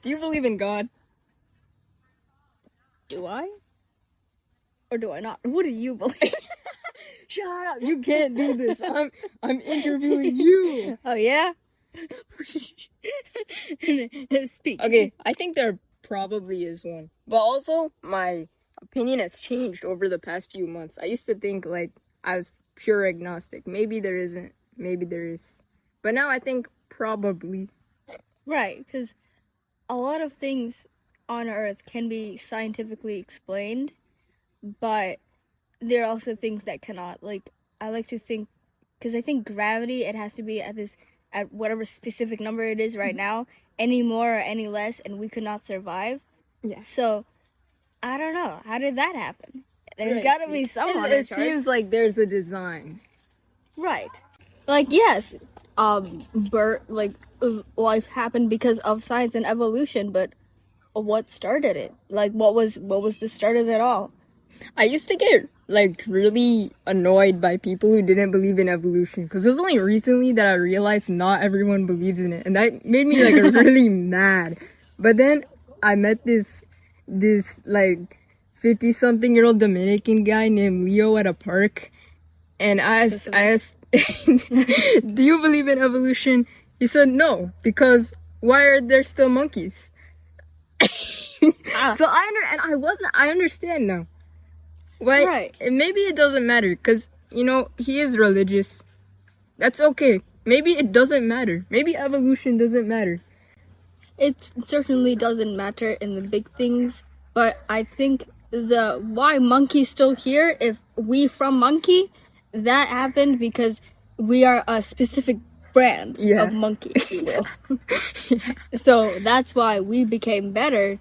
Do you believe in God? Do I? Or do I not? What do you believe? Shut up! You can't do this. I'm interviewing you. Oh yeah? Speak. Okay, I think there probably is one. But also, my opinion has changed over the past few months. I used to think like I was pure agnostic. Maybe there isn't. Maybe there is. But now I think probably. Right, because a lot of things on Earth can be scientifically explained, but there are also things that cannot. Like, I like to think, because I think gravity, it has to be at whatever specific number it is right now, any more or any less, and we could not survive. Yeah. So, I don't know. How did that happen? There's Right, got to be someone. It seems like there's a design. Right. Like, yes, life happened because of science and evolution, but what started it? Like, what was the start of it all? I used to get like really annoyed by people who didn't believe in evolution, because it was only recently that I realized not everyone believes in it, and that made me like really mad. But then I met this like 50-something-year-old Dominican guy named Leo at a park, and I asked, do you believe in evolution? He said no, because why are there still monkeys? So I understand now. Why? Right. Maybe it doesn't matter, because, you know, he is religious. That's okay. Maybe it doesn't matter. Maybe evolution doesn't matter. It certainly doesn't matter in the big things, but I think why monkey's still here, if we from monkey, that happened because we are a specific brand of monkey, if you will. Yeah. So that's why we became better,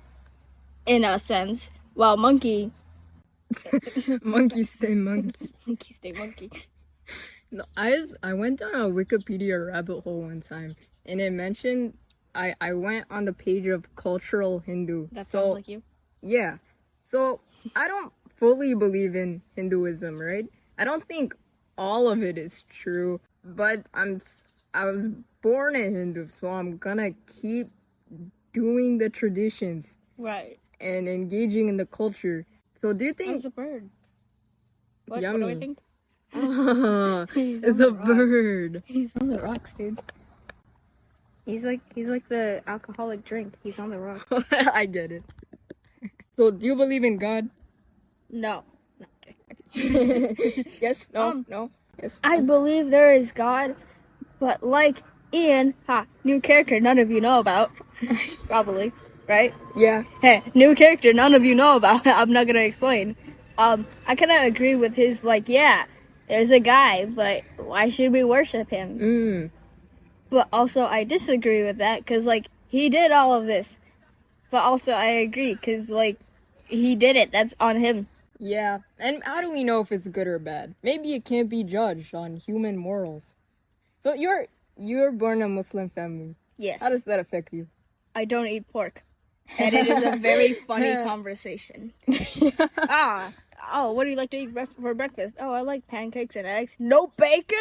in a sense, while monkey... Monkey stay monkey. Monkey stay monkey. No, I went down a Wikipedia rabbit hole one time, and it mentioned I went on the page of cultural Hindu. That sounds like you. Yeah. So I don't fully believe in Hinduism, right? I don't think all of it is true, but I was born a Hindu, so I'm gonna keep doing the traditions. Right. And engaging in the culture. So do you think... It's a bird. What? Yummy. What do I think? It's a bird. He's on the rocks, dude. He's like the alcoholic drink. He's on the rocks. I get it. So do you believe in God? No. Okay. Yes? No? No? Yes? I believe there is God, but like Ian, new character none of you know about. Probably. Right? Yeah. Hey, new character none of you know about. I'm not gonna explain. I kind of agree with his, like, yeah, there's a guy, but why should we worship him? But also I disagree with that, because, like, he did all of this. But also I agree, because, like, he did it. That's on him. Yeah. And how do we know if it's good or bad? Maybe it can't be judged on human morals. So you're born in a Muslim family. Yes. How does that affect you? I don't eat pork. And it is a very funny conversation. What do you like to eat for breakfast? Oh, I like pancakes and eggs. No bacon?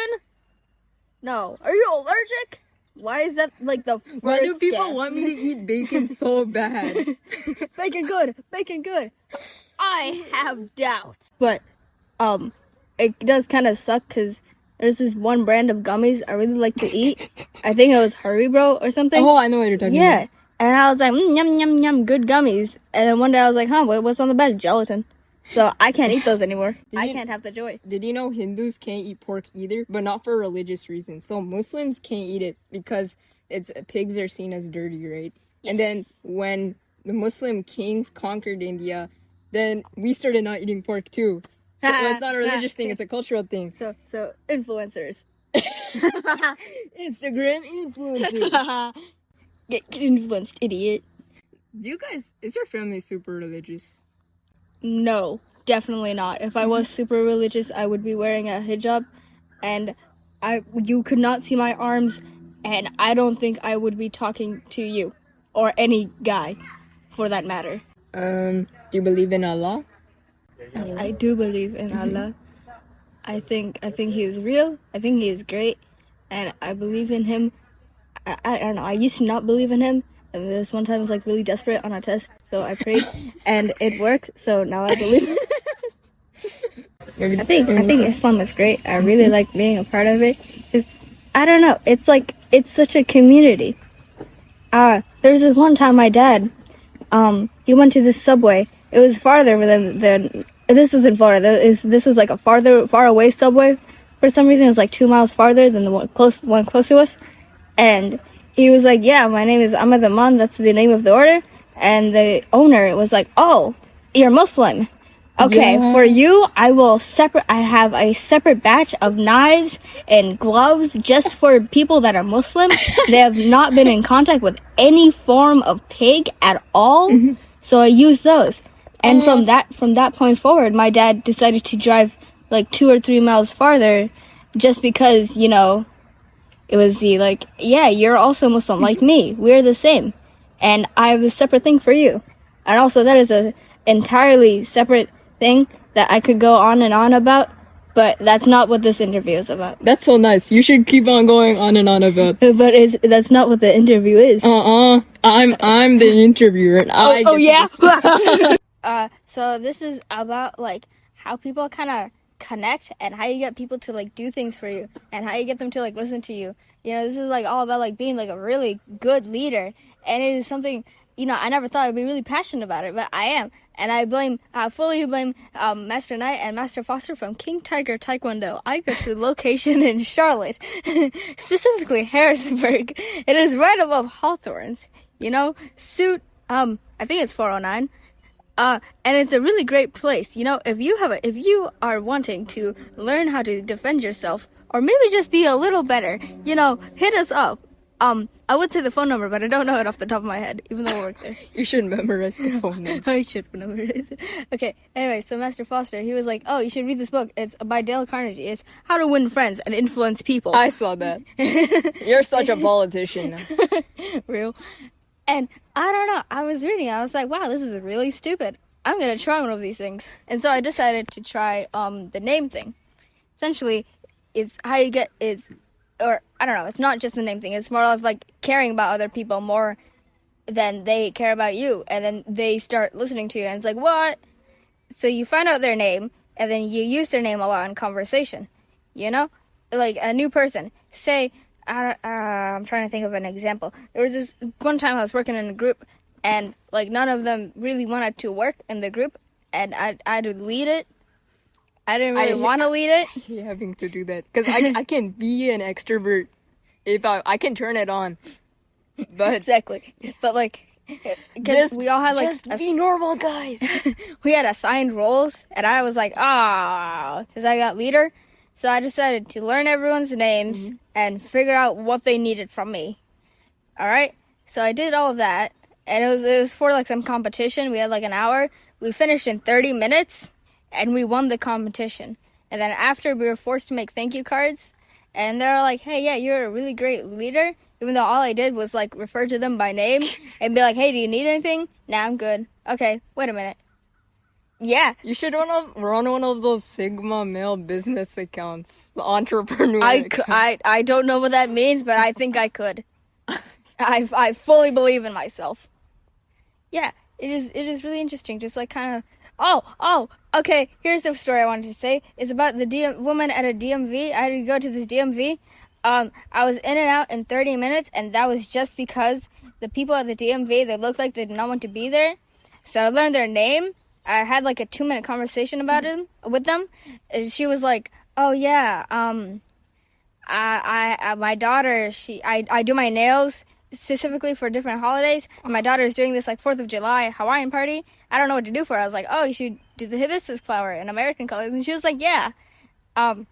No. Are you allergic? Why is that like the first Why do people guess? want me to eat bacon so bad? Bacon good. Bacon good. I have doubts. But, it does kind of suck because there's this one brand of gummies I really like to eat. I think it was Haribo or something. Oh, I know what you're talking about. Yeah. And I was like, yum, yum, yum, good gummies. And then one day I was like, what's on the bag? Gelatin. So I can't eat those anymore. I can't have the joy. Did you know Hindus can't eat pork either? But not for religious reasons. So Muslims can't eat it because pigs are seen as dirty, right? Yes. And then when the Muslim kings conquered India, then we started not eating pork too. So it's not a religious thing, it's a cultural thing. So influencers. Instagram influencers. Get influenced, idiot. Is your family super religious? No, definitely not. If I was super religious, I would be wearing a hijab, and you could not see my arms, and I don't think I would be talking to you, or any guy, for that matter. Do you believe in Allah? Yes, I do believe in Allah. I think he is real. I think he is great, and I believe in him. I don't know. I used to not believe in him, And this one time I was like really desperate on a test, so I prayed, and it worked. So now I believe. I think Islam is great. I really like being a part of it. I don't know. It's like it's such a community. There was this one time my dad, he went to this subway. It was farther than this was in Florida. This was like a far away subway. For some reason, it was like 2 miles farther than the one close to us. And he was like, "Yeah, my name is Ahmed Aman. That's the name of the order." And the owner was like, "Oh, you're Muslim. Okay, yeah. For you, I have a separate batch of knives and gloves just for people that are Muslim. They have not been in contact with any form of pig at all. Mm-hmm. So I use those." And from that point forward, my dad decided to drive like 2 or 3 miles farther just because, you know, it was the like, yeah, you're also Muslim like me. We're the same. And I have a separate thing for you. And also that is a entirely separate thing that I could go on and on about, but that's not what this interview is about. That's so nice. You should keep on going on and on about. But that's not what the interview is. I'm the interviewer and I get yeah. So this is about like how people kind of connect and how you get people to like do things for you and how you get them to like listen to you. You know, this is like all about like being like a really good leader, and it is something, you know, I never thought I'd be really passionate about it, but I am. And I fully blame Master Knight and Master Foster from King Tiger Taekwondo. I go to the location in Charlotte, specifically Harrisburg. It is right above Hawthorne's, you know, I think it's 409. And it's a really great place. You know, if you are wanting to learn how to defend yourself, or maybe just be a little better, you know, hit us up. I would say the phone number, but I don't know it off the top of my head, even though I work there. You should memorize the phone number. I should memorize it. Okay, anyway, so Master Foster, he was like, "Oh, you should read this book. It's by Dale Carnegie. It's How to Win Friends and Influence People." I saw that. You're such a politician now. Real. And I don't know, I was reading, I was like, wow, this is really stupid. I'm going to try one of these things. And so I decided to try the name thing. Essentially, it's how you get, or I don't know, it's not just the name thing. It's more of like caring about other people more than they care about you. And then they start listening to you and it's like, what? So you find out their name and then you use their name a lot in conversation. You know? Like a new person. Say, I'm trying to think of an example. There was this one time I was working in a group and like none of them really wanted to work in the group and I had to lead it. I didn't really want to lead it. Having to do that because I can be an extrovert if I can turn it on. But exactly. But like, because we all had like just be normal, guys. We had assigned roles and I was like, because I got leader. So I decided to learn everyone's names and figure out what they needed from me. All right. So I did all of that, and it was for like some competition. We had like an hour. We finished in 30 minutes, and we won the competition. And then after, we were forced to make thank you cards, and they're like, "Hey, yeah, you're a really great leader." Even though all I did was like refer to them by name and be like, "Hey, do you need anything?" "Nah, I'm good." "Okay, wait a minute." Yeah. You should run one of those Sigma male business accounts. The entrepreneur I don't know what that means, but I think I could. I fully believe in myself. Yeah, it is really interesting. Just like kind of, okay, here's the story I wanted to say. It's about the woman at a DMV. I had to go to this DMV. I was in and out in 30 minutes, and that was just because the people at the DMV, they looked like they did not want to be there. So I learned their name. I had like a 2-minute conversation about him with them. And she was like, "Oh yeah, my daughter, I do my nails specifically for different holidays. And my daughter is doing this like 4th of July Hawaiian party. I don't know what to do for her." I was like, "Oh, you should do the hibiscus flower in American colors." And she was like, "Yeah." And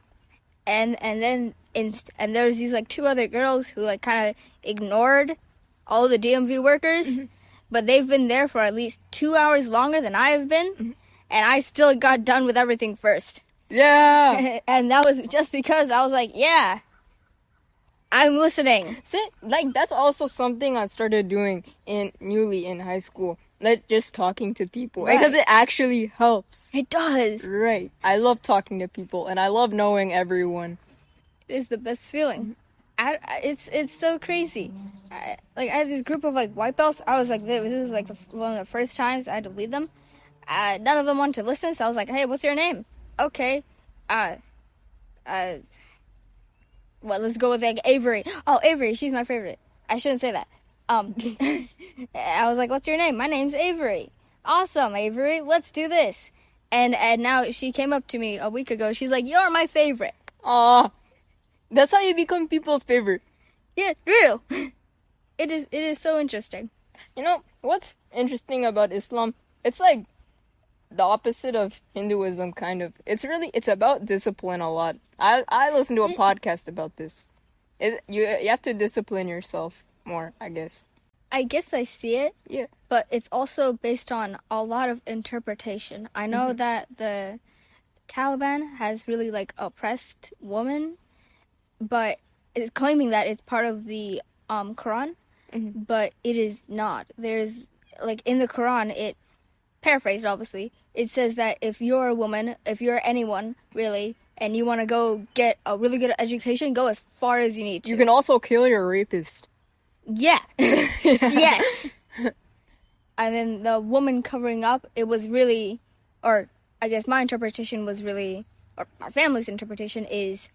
then there was these like 2 other girls who like kind of ignored all the DMV workers. Mm-hmm. But they've been there for at least 2 hours longer than I have been. And I still got done with everything first. Yeah. And that was just because I was like, yeah, I'm listening. See, like, that's also something I started doing newly in high school. Like, just talking to people. Right. Because it actually helps. It does. Right. I love talking to people. And I love knowing everyone. It is the best feeling. it's so crazy. I had this group of like white belts. I was like, this is like one of the first times I had to lead them. None of them wanted to listen, so I was like, hey, what's your name? Okay. Well, let's go with like Avery. Oh, Avery, she's my favorite. I shouldn't say that. I was like, what's your name? My name's Avery. Awesome, Avery. Let's do this. And now she came up to me a week ago. She's like, you're my favorite. Aw, that's how you become people's favorite. Yeah, real. It is so interesting. You know, what's interesting about Islam? It's like the opposite of Hinduism, kind of. It's about discipline a lot. I listened to a podcast about this. You have to discipline yourself more, I guess. I guess I see it. Yeah. But it's also based on a lot of interpretation. I know that the Taliban has really like oppressed women, but it's claiming that it's part of the Quran, but it is not. There's like in the Quran, it paraphrased obviously, it says that if you're a woman, if you're anyone really, and you want to go get a really good education, go as far as you need to. You can also kill your rapist. Yeah. Yes. And then the woman covering up, it was really, or I guess my interpretation was really, or my family's interpretation is,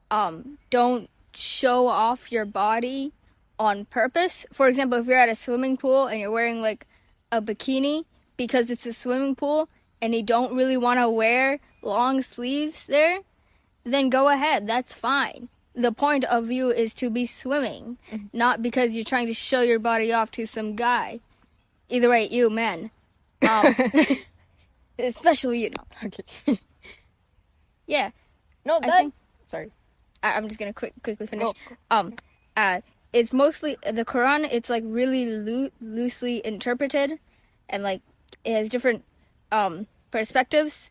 don't show off your body on purpose. For example, if you're at a swimming pool and you're wearing like a bikini because it's a swimming pool and you don't really want to wear long sleeves there, then go ahead. That's fine. The point of you is to be swimming, not because you're trying to show your body off to some guy. Either way, you men. Especially you. Okay. Yeah. No, sorry. I'm just going to quickly finish. It's mostly, the Quran, it's like really loosely interpreted, and like it has different perspectives.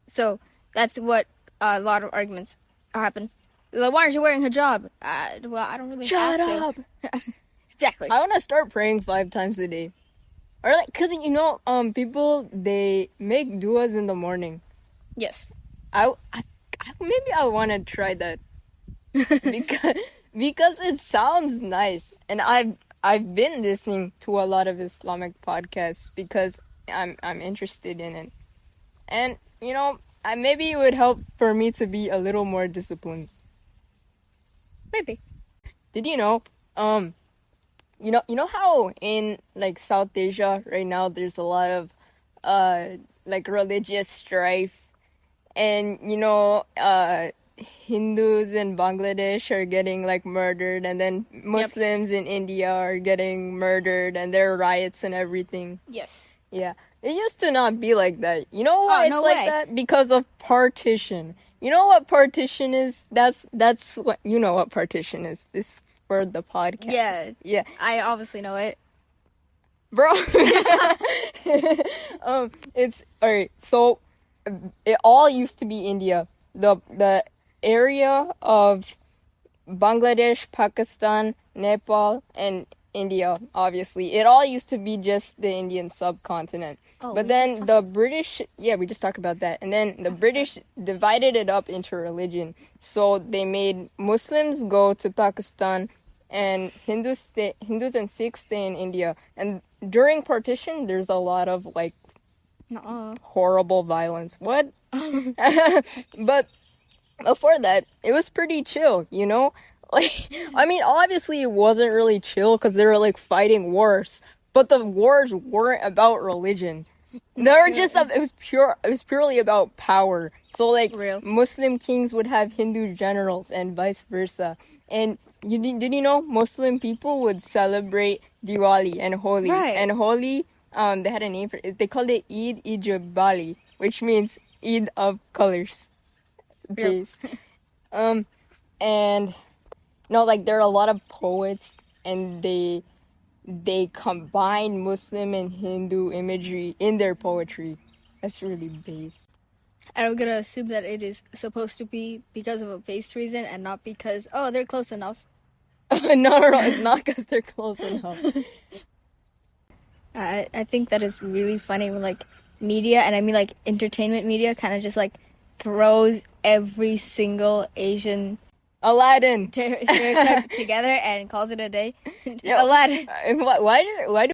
So that's what a lot of arguments happen. Like, why aren't you wearing hijab? Well, I don't really have to. Shut up! Exactly. I want to start praying 5 times a day. Or like, cause you know, people, they make duas in the morning. Yes. Maybe I want to try that. because it sounds nice. And I've been listening to a lot of Islamic podcasts because I'm interested in it. And, you know, maybe it would help for me to be a little more disciplined. Maybe. Did you know, you know how in like South Asia right now there's a lot of like religious strife, and you know Hindus in Bangladesh are getting like murdered, and then Muslims in India are getting murdered, and there are riots and everything. Yes. Yeah, it used to not be like that. You know why it's no like way. that? Because of partition. You know what partition is? That's what you know what partition is. This for the podcast. Yeah. Yeah. I obviously know it. Bro. It's alright. So it all used to be India. The area of Bangladesh, Pakistan, Nepal, and India, obviously. It all used to be just the Indian subcontinent. But then the British, we just talked about that. And then the British divided it up into religion. So they made Muslims go to Pakistan, and Hindus and Sikhs stay in India. And during partition, there's a lot of like horrible violence. What? But before that, it was pretty chill, you know? Like, I mean, obviously it wasn't really chill because they were like fighting wars, but the wars weren't about religion. They were just it was purely about power. So like Muslim kings would have Hindu generals and vice versa. And did you know Muslim people would celebrate Diwali and Holi? Right. And Holi, they had a name for it. They called it Eid-i-Jabali, which means Eid of colors. Base. And no, like there are a lot of poets, and they combine Muslim and Hindu imagery in their poetry. That's really base. And I'm gonna assume that it is supposed to be because of a base reason and not because they're close enough. No, it's not because they're close enough. I think that is really funny when like media, and I mean like entertainment media, kind of just like throws every single Asian Aladdin. stereotype together and calls it a day. Yo, Aladdin. Why do